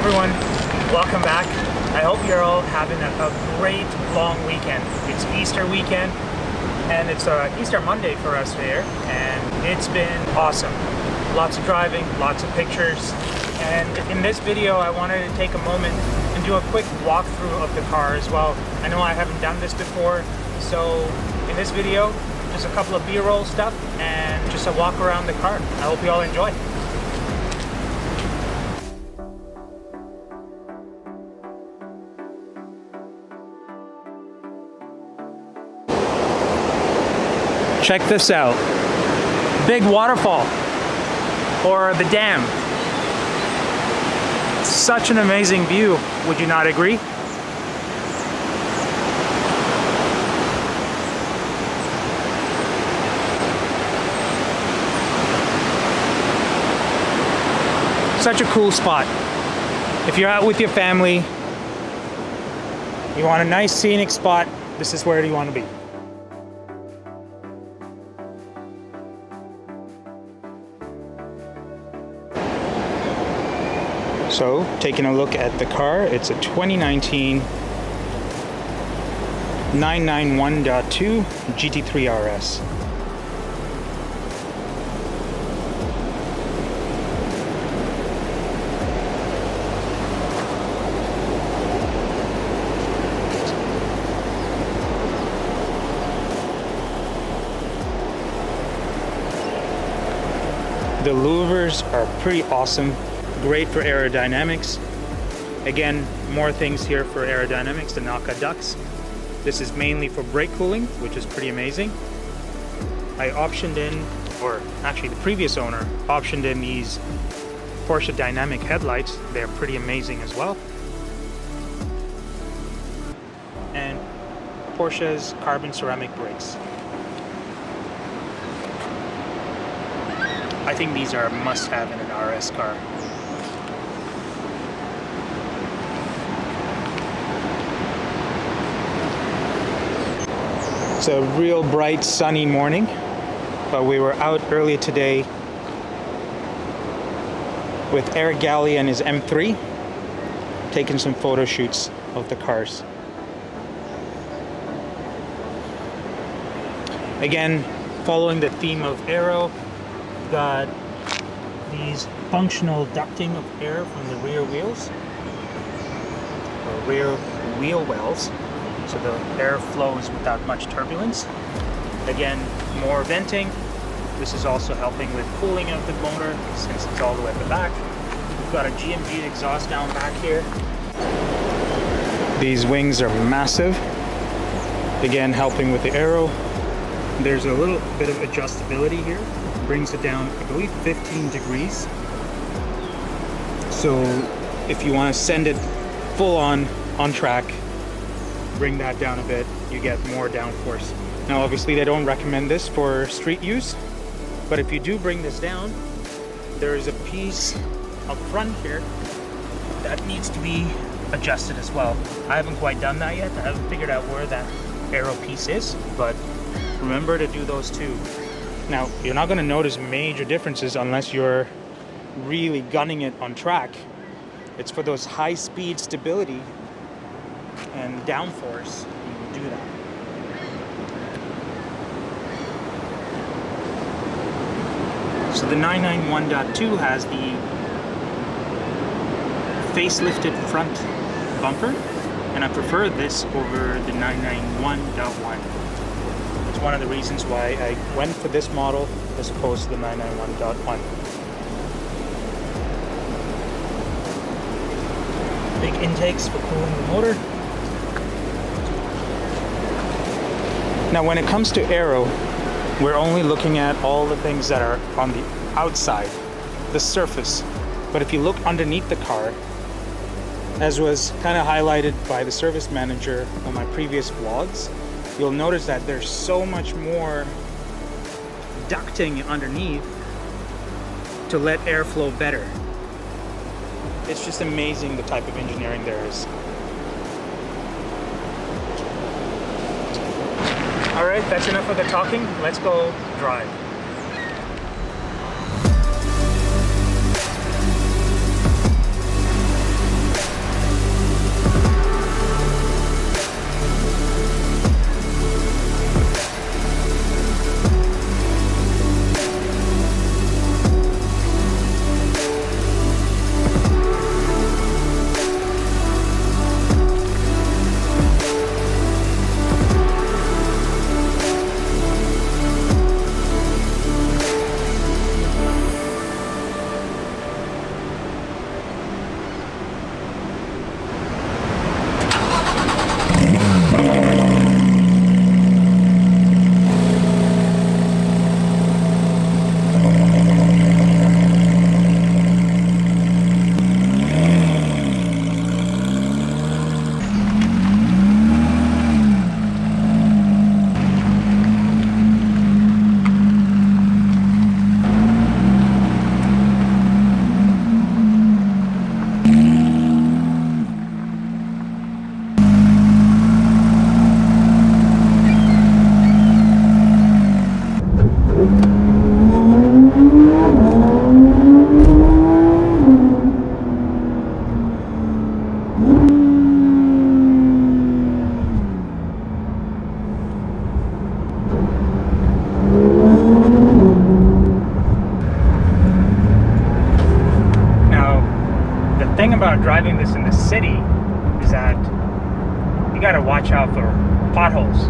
everyone, welcome back. I hope you're all having a great long weekend. It's Easter weekend and it's Easter Monday for us here, and it's been awesome. Lots of driving, lots of pictures, and in this video I wanted to take a moment and do a quick walkthrough of the car as well. I know I haven't done this before, so in this video just a couple of B-roll stuff and just a walk around the car. I hope you all enjoy. Check this out. Big waterfall, or the dam. Such an amazing view, would you not agree? Such a cool spot. If you're out with your family, you want a nice scenic spot, this is where you want to be. So, taking a look at the car, it's a 2019 991.2 GT3RS. The louvers are pretty awesome. Great for aerodynamics. Again, more things here for aerodynamics, the Naka ducts. This is mainly for brake cooling, which is pretty amazing. I optioned in, or actually the previous owner optioned in these Porsche dynamic headlights. They're pretty amazing as well. And Porsche's carbon ceramic brakes. I think these are a must-have in an RS car. It's a real bright sunny morning, but we were out earlier today with Eric Galley and his M3 taking some photo shoots of the cars. Again, following the theme of aero, we've got these functional ducting of air from the rear wheels, or rear wheel wells. So the air flows without much turbulence. Again, more venting. This is also helping with cooling of the motor since it's all the way at the back. We've got a GMG exhaust down back here. These wings are massive. Again, helping with the aero. There's a little bit of adjustability here. Brings it down, I believe, 15 degrees. So if you want to send it full on track, bring that down a bit, you get more downforce. Now obviously they don't recommend this for street use, but if you do bring this down, there is a piece up front here that needs to be adjusted as well. I haven't quite done that yet. I haven't figured out where that aero piece is, but remember to do those too. Now you're not going to notice major differences unless you're really gunning it on track. It's for those high speed stability and downforce, you do that. So the 991.2 has the facelifted front bumper, and I prefer this over the 991.1. It's one of the reasons why I went for this model as opposed to the 991.1. Big intakes for cooling the motor. Now when it comes to aero, we're only looking at all the things that are on the outside, the surface. But if you look underneath the car, as was kind of highlighted by the service manager on my previous vlogs, you'll notice that there's so much more ducting underneath to let air flow better. It's just amazing the type of engineering there is. All right, that's enough of the talking. Let's go drive. thing about driving this in the city is that you gotta watch out for potholes.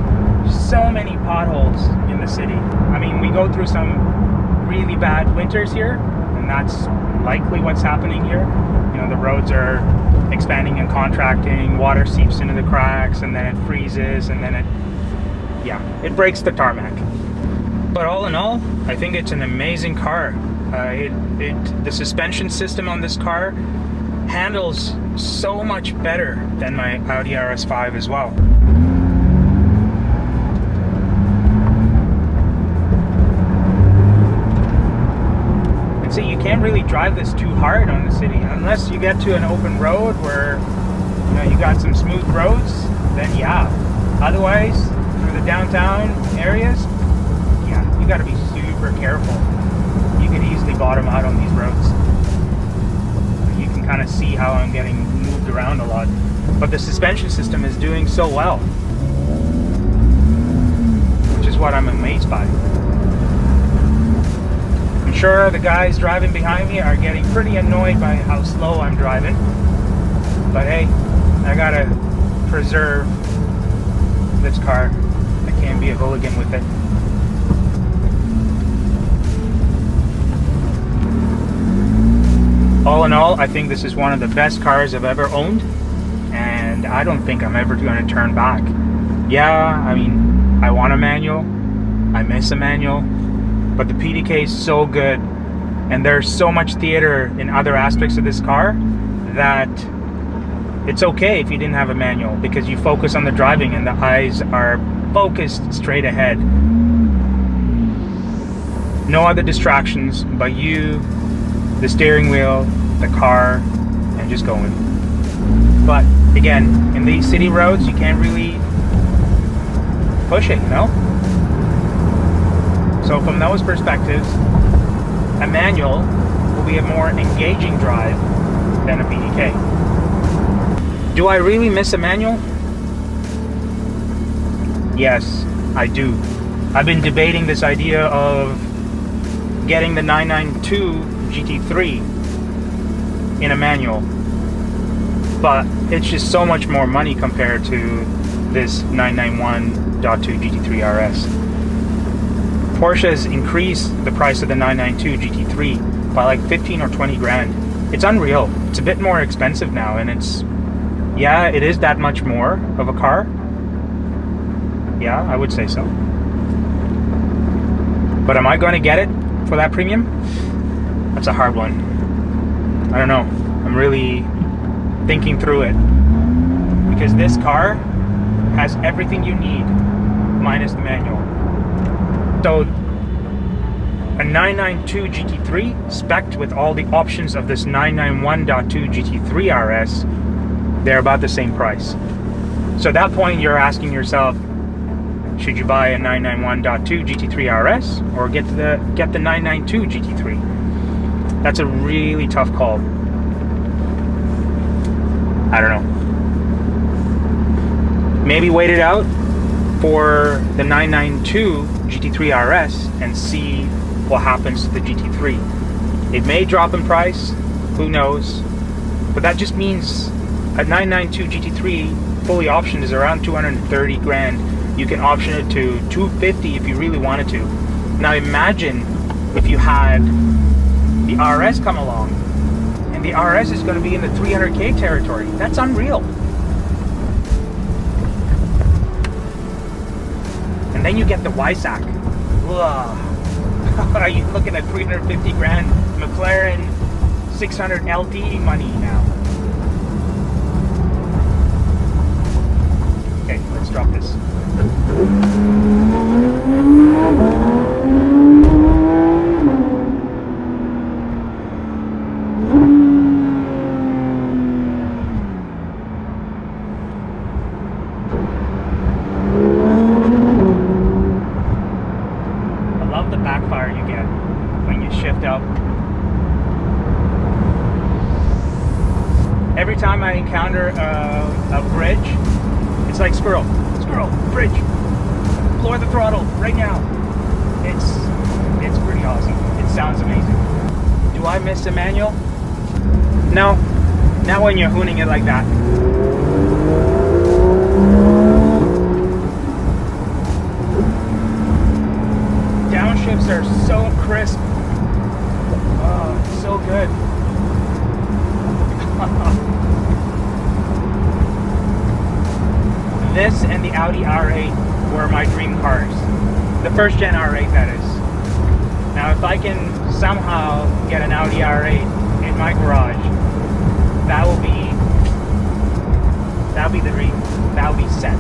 So many potholes in the city. I mean, we go through some really bad winters here, and that's likely what's happening here. You know, the roads are expanding and contracting, water seeps into the cracks, and then it freezes, and then it breaks the tarmac. But all in all, I think it's an amazing car. The suspension system on this car handles so much better than my Audi RS5 as well. And see, you can't really drive this too hard on the city unless you get to an open road where you got some smooth roads, then yeah. Otherwise, through the downtown areas, you got to be super careful. You could easily bottom out on these roads. You can kind of see how I'm getting moved around a lot. But the suspension system is doing so well, which is what I'm amazed by. I'm sure the guys driving behind me are getting pretty annoyed by how slow I'm driving. But hey, I gotta preserve this car. I can't be a hooligan with it. All in all, I think this is one of the best cars I've ever owned, and I don't think I'm ever going to turn back. Yeah, I mean, I want a manual, I miss a manual, but the PDK is so good, and there's so much theater in other aspects of this car that it's okay if you didn't have a manual, because you focus on the driving and the eyes are focused straight ahead. No other distractions but you, the steering wheel, the car, and just going. But again, in these city roads, you can't really push it, So from those perspectives, a manual will be a more engaging drive than a PDK. Do I really miss a manual? Yes, I do. I've been debating this idea of getting the 992 GT3 in a manual, but it's just so much more money compared to this 991.2 GT3RS. Porsche has increased the price of the 992 GT3 by like 15 or 20 grand. It's unreal. It's a bit more expensive now, and it is that much more of a car. Yeah, I would say so. But am I going to get it for that premium? That's a hard one. I don't know. I'm really thinking through it, because this car has everything you need minus the manual. So a 992 GT3 spec'd with all the options of this 991.2 GT3 RS, they're about the same price. So at that point, you're asking yourself, should you buy a 991.2 GT3 RS or get the 992 GT3? That's a really tough call. I don't know. Maybe wait it out for the 992 GT3 RS and see what happens to the GT3. It may drop in price, who knows? But that just means a 992 GT3 fully optioned is around 230 grand. You can option it to 250 if you really wanted to. Now imagine if you had the RS come along, and the RS is going to be in the 300k territory. That's unreal. And then you get the YSAC. Are you looking at 350 grand McLaren 600 LT money now? Okay, let's drop this. Every time I encounter a bridge, it's like squirrel, bridge, floor the throttle right now. It's pretty awesome. It sounds amazing. Do I miss a manual? No, Not when you're hooning it like that. Downshifts are so crisp. Oh, so good. This and the Audi R8 were my dream cars. The first gen R8, that is. Now if I can somehow get an Audi R8 in my garage, that'll be the dream. That'll be set.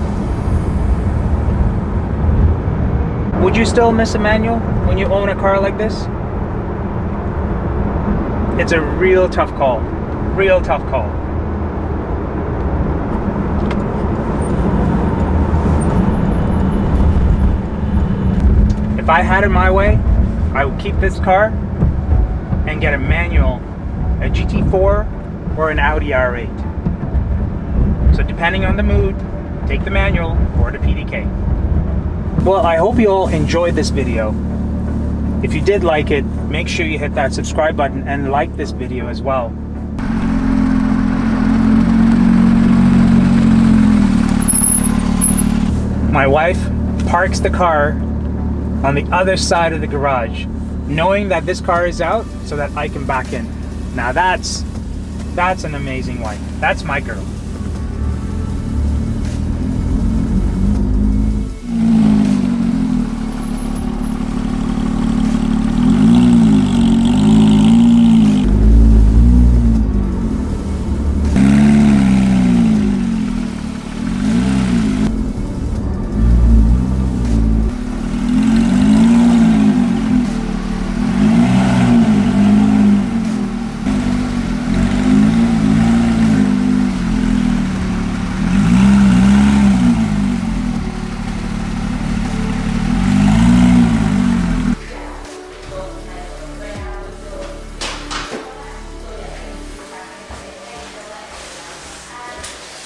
Would you still miss a manual when you own a car like this? It's a real tough call. Real tough call. If I had it my way, I would keep this car and get a manual, a GT4 or an Audi R8. So depending on the mood, take the manual or the PDK. Well, I hope you all enjoyed this video. If you did like it, make sure you hit that subscribe button and like this video as well. My wife parks the car on the other side of the garage, knowing that this car is out so that I can back in. Now that's an amazing wife. That's my girl.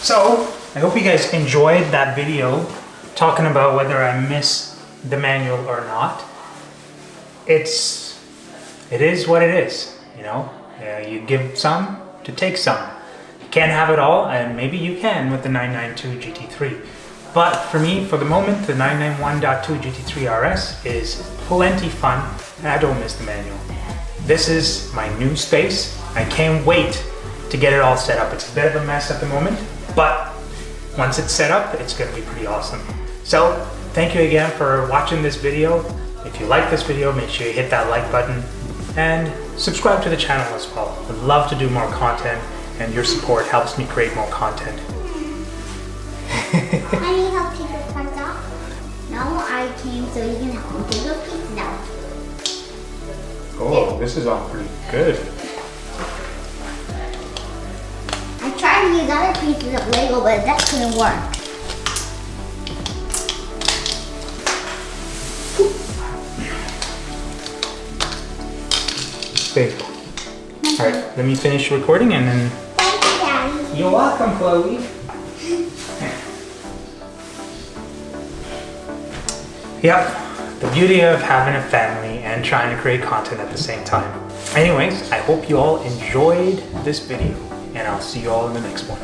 So, I hope you guys enjoyed that video talking about whether I miss the manual or not. It is what it is, you know. You give some to take some. You can't have it all, and maybe you can with the 992 GT3. But for me, for the moment, the 991.2 GT3RS is plenty fun, and I don't miss the manual. This is my new space. I can't wait to get it all set up. It's a bit of a mess at the moment, but once it's set up, it's going to be pretty awesome. So thank you again for watching this video. If you like this video, make sure you hit that like button and subscribe to the channel as well. I'd love to do more content, and your support helps me create more content. I need help take your parts off. No, I came so you can help me take those pieces out. Oh, this is all pretty good. I tried to use other pieces of Lego, but that couldn't work. There. Alright, let me finish recording and then... Thank you, Daddy. You're welcome, Chloe. Yep, the beauty of having a family and trying to create content at the same time. Anyways, I hope you all enjoyed this video, and I'll see you all in the next one.